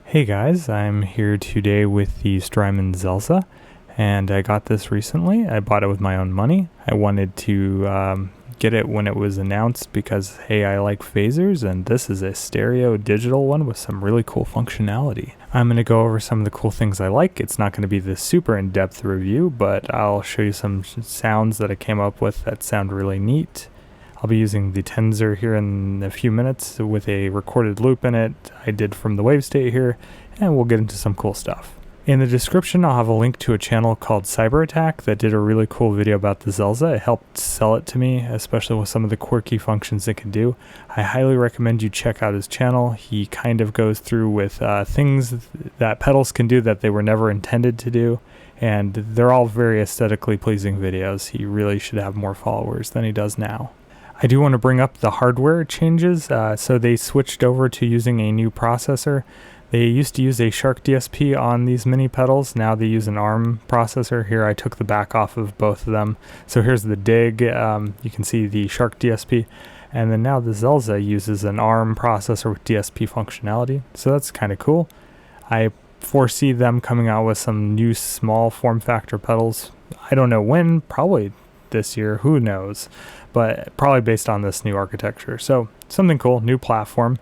Hey guys, I'm here today with the Strymon Zelzah, and I got this recently. I bought it with my own money. I wanted to get it when it was announced because, hey, I like phasers, and this is a stereo digital one with some really cool functionality. I'm going to go over some of the cool things I like. It's not going to be the super in-depth review, but I'll show you some sounds that I came up with that sound really neat. I'll be using the Tensor here in a few minutes with a recorded loop in it I did from the wave state here, and we'll get into some cool stuff. In the description, I'll have a link to a channel called Cyber Attack that did a really cool video about the Zelzah. It helped sell it to me, especially with some of the quirky functions it can do. I highly recommend you check out his channel. He kind of goes through with things that pedals can do that they were never intended to do, and they're all very aesthetically pleasing videos. He really should have more followers than he does now. I do want to bring up the hardware changes. So they switched over to using a new processor. They used to use a Shark DSP on these mini pedals. Now they use an ARM processor. Here I took the back off of both of them. So here's the Dig. You can see the Shark DSP. And then now the Zelzah uses an ARM processor with DSP functionality. So that's kind of cool. I foresee them coming out with some new small form factor pedals. I don't know when, probably this year, who knows, but probably based on this new architecture. So something cool, new platform.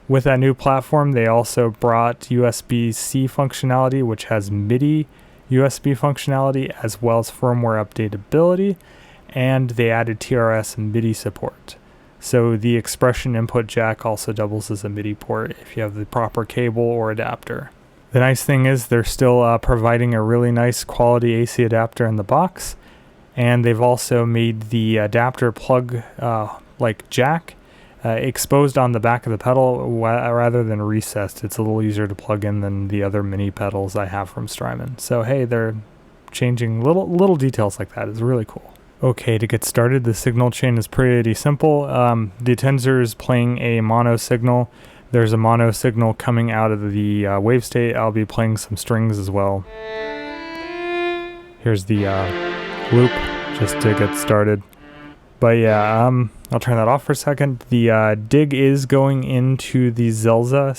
With that new platform, they also brought USB-C functionality, which has MIDI USB functionality as well as firmware updatability, and they added TRS and MIDI support. So the expression input jack also doubles as a MIDI port if you have the proper cable or adapter. The nice thing is they're still providing a really nice quality AC adapter in the box. And they've also made the adapter plug like jack exposed on the back of the pedal rather than recessed. It's a little easier to plug in than the other mini pedals I have from Strymon. So hey, they're changing little details like that. It's really cool. Okay, to get started, the signal chain is pretty simple. The Tensor is playing a mono signal. There's a mono signal coming out of the wave state. I'll be playing some strings as well. Here's the loop just to get started. But yeah, I'll turn that off for a second. The Dig is going into the Zelzah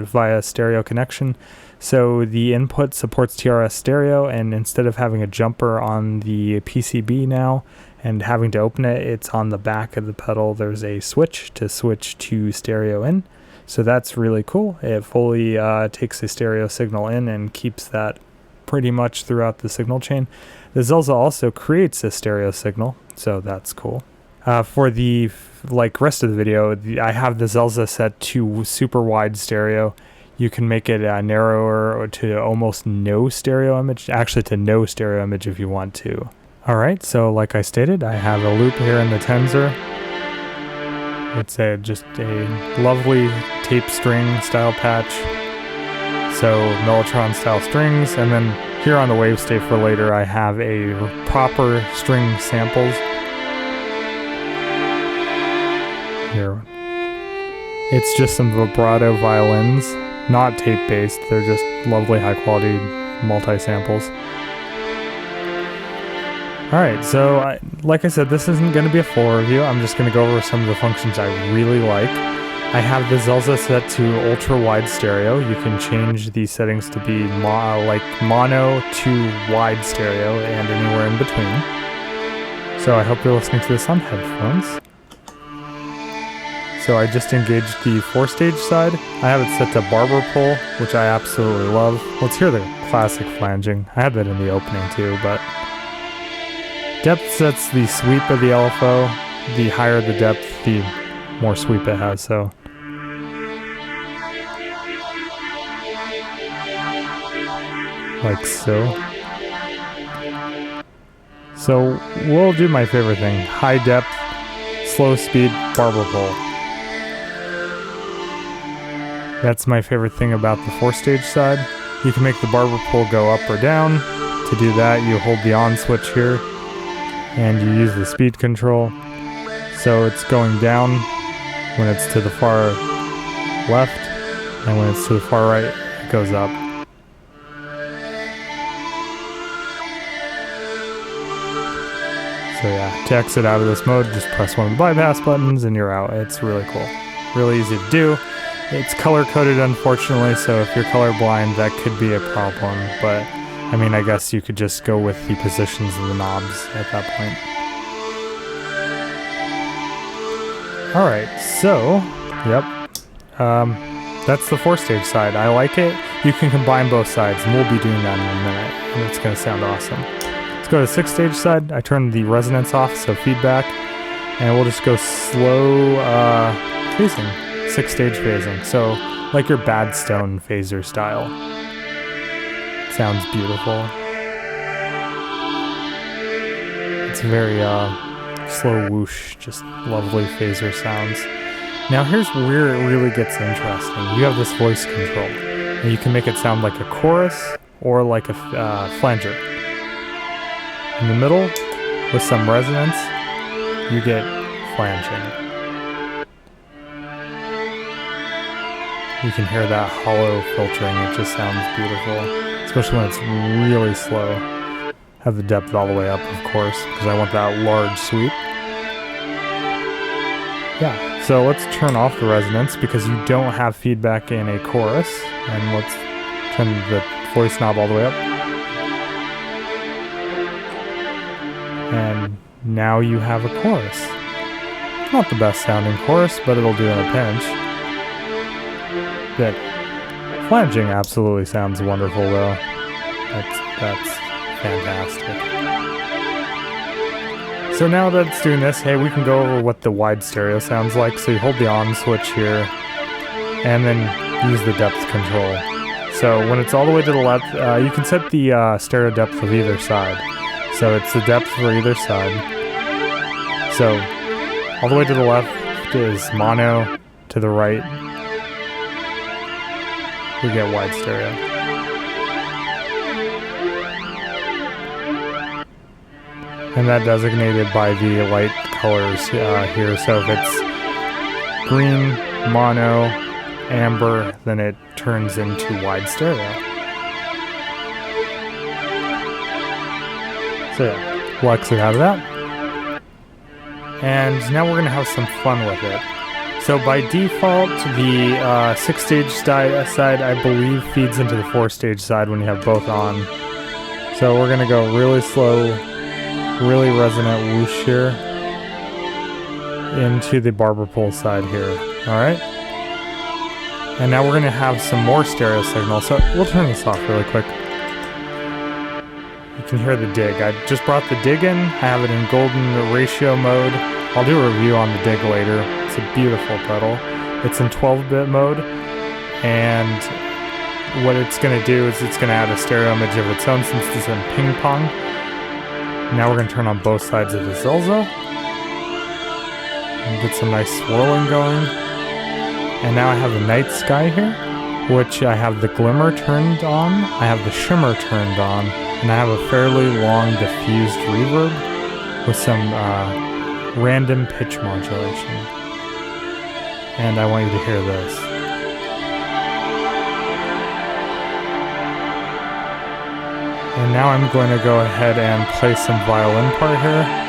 via stereo connection. So the input supports TRS stereo, and instead of having a jumper on the PCB now and having to open it, it's on the back of the pedal. There's a switch to stereo in. So that's really cool. It fully takes a stereo signal in and keeps that pretty much throughout the signal chain. The Zelzah also creates a stereo signal, so that's cool. For the rest of the video, I have the Zelzah set to super wide stereo. You can make it narrower or to almost no stereo image, actually to no stereo image if you want to. Alright, so like I stated, I have a loop here in the Tensor. It's just a lovely tape string style patch. So Mellotron style strings, and then here on the wave state for later I have a proper string samples. Here. It's just some vibrato violins, not tape based, they're just lovely high quality multi-samples. Alright, so like I said, this isn't going to be a full review. I'm just going to go over some of the functions I really like. I have the Zelzah set to ultra wide stereo. You can change the settings to be mono to wide stereo and anywhere in between. So I hope you're listening to this on headphones. So I just engaged the 4-stage side. I have it set to barber pull, which I absolutely love. Let's hear the classic flanging. I had that in the opening too, but depth sets the sweep of the LFO. The higher the depth, the more sweep it has, so. Like so. So we'll do my favorite thing. High depth, slow speed, barber pull. That's my favorite thing about the 4-stage side. You can make the barber pull go up or down. To do that, you hold the on switch here, and you use the speed control. So it's going down when it's to the far left, and when it's to the far right, it goes up. So yeah, to exit out of this mode, just press one of the bypass buttons and you're out. It's really cool. Really easy to do. It's color coded, unfortunately, so if you're colorblind, that could be a problem. But I mean, I guess you could just go with the positions of the knobs at that point. Alright, so, yep. That's the 4-stage side. I like it. You can combine both sides, and we'll be doing that in a minute, and it's going to sound awesome. Let's go to the 6-stage side. I turn the resonance off, so feedback, and we'll just go slow phasing. 6-stage phasing, so like your Bad Stone phaser style. Sounds beautiful. It's very slow whoosh, just lovely phaser sounds. Now here's where it really gets interesting. You have this voice control, and you can make it sound like a chorus or like a flanger. In the middle, with some resonance, you get flanging. You can hear that hollow filtering, it just sounds beautiful, especially when it's really slow. Have the depth all the way up, of course, because I want that large sweep. Yeah, so let's turn off the resonance because you don't have feedback in a chorus, and let's turn the voice knob all the way up. And now you have a chorus. Not the best sounding chorus, but it'll do in a pinch. That flanging absolutely sounds wonderful though. That's fantastic. So now that it's doing this, hey, we can go over what the wide stereo sounds like. So you hold the on switch here, and then use the depth control. So when it's all the way to the left, you can set the stereo depth of either side. So it's the depth for either side. So all the way to the left is mono, to the right we get wide stereo. And that designated by the light colors here. So if it's green, mono, amber, then it turns into wide stereo. So yeah, we'll exit out of that. And now we're going to have some fun with it. So by default, the 6-stage side, I believe, feeds into the 4-stage side when you have both on. So we're going to go really slow, really resonant whoosh here into the barber pole side here. Alright? And now we're going to have some more stereo signal. So we'll turn this off really quick. You can hear the dig. I just brought the dig in. I have it in golden ratio mode. I'll do a review on the dig later. It's a beautiful pedal. It's in 12-bit mode, and what it's going to do is it's going to add a stereo image of its own since it's in ping pong. Now we're going to turn on both sides of the Zelzah and get some nice swirling going. And now I have the night sky here, which I have the glimmer turned on, I have the shimmer turned on, and I have a fairly long diffused reverb with some random pitch modulation. And I want you to hear this. And now I'm going to go ahead and play some violin part here.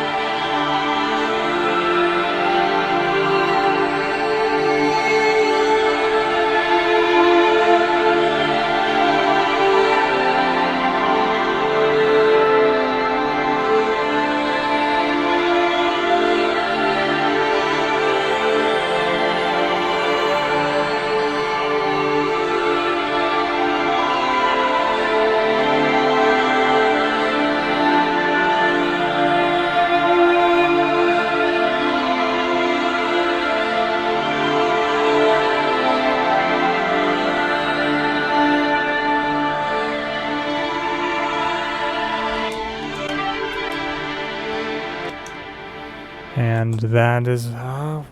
And that is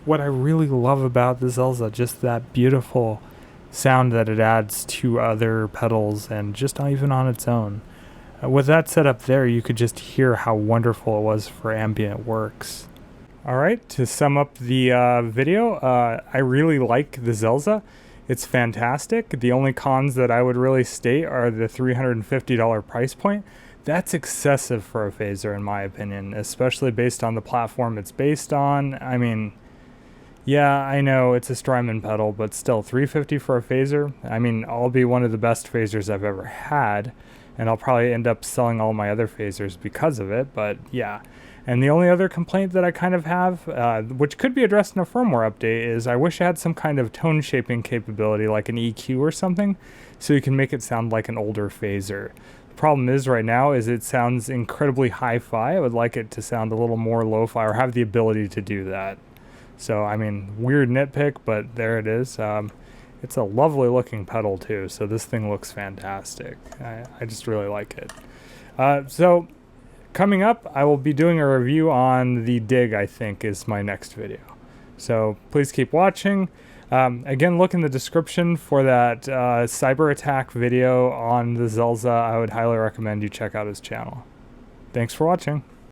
what I really love about the Zelzah, just that beautiful sound that it adds to other pedals and just not even on its own. With that set up there, you could just hear how wonderful it was for ambient works. Alright, to sum up the video, I really like the Zelzah. It's fantastic. The only cons that I would really state are the $350 price point. That's excessive for a phaser in my opinion, especially based on the platform it's based on. I mean, Yeah, I know it's a Strymon pedal, but still, 350 for a phaser. I mean, I'll be one of the best phasers I've ever had, and I'll probably end up selling all my other phasers because of it. But yeah, and the only other complaint that I kind of have, which could be addressed in a firmware update, is I wish it had some kind of tone shaping capability, like an EQ or something, so you can make it sound like an older phaser. The problem is right now is it sounds incredibly hi-fi. I would like it to sound a little more lo-fi or have the ability to do that. So, I mean, weird nitpick, but there it is. It's a lovely looking pedal too, so this thing looks fantastic. I just really like it. So, coming up, I will be doing a review on the Dig, I think, is my next video. So, please keep watching. Again, look in the description for that cyber attack video on the Zelzah. I would highly recommend you check out his channel. Thanks for watching.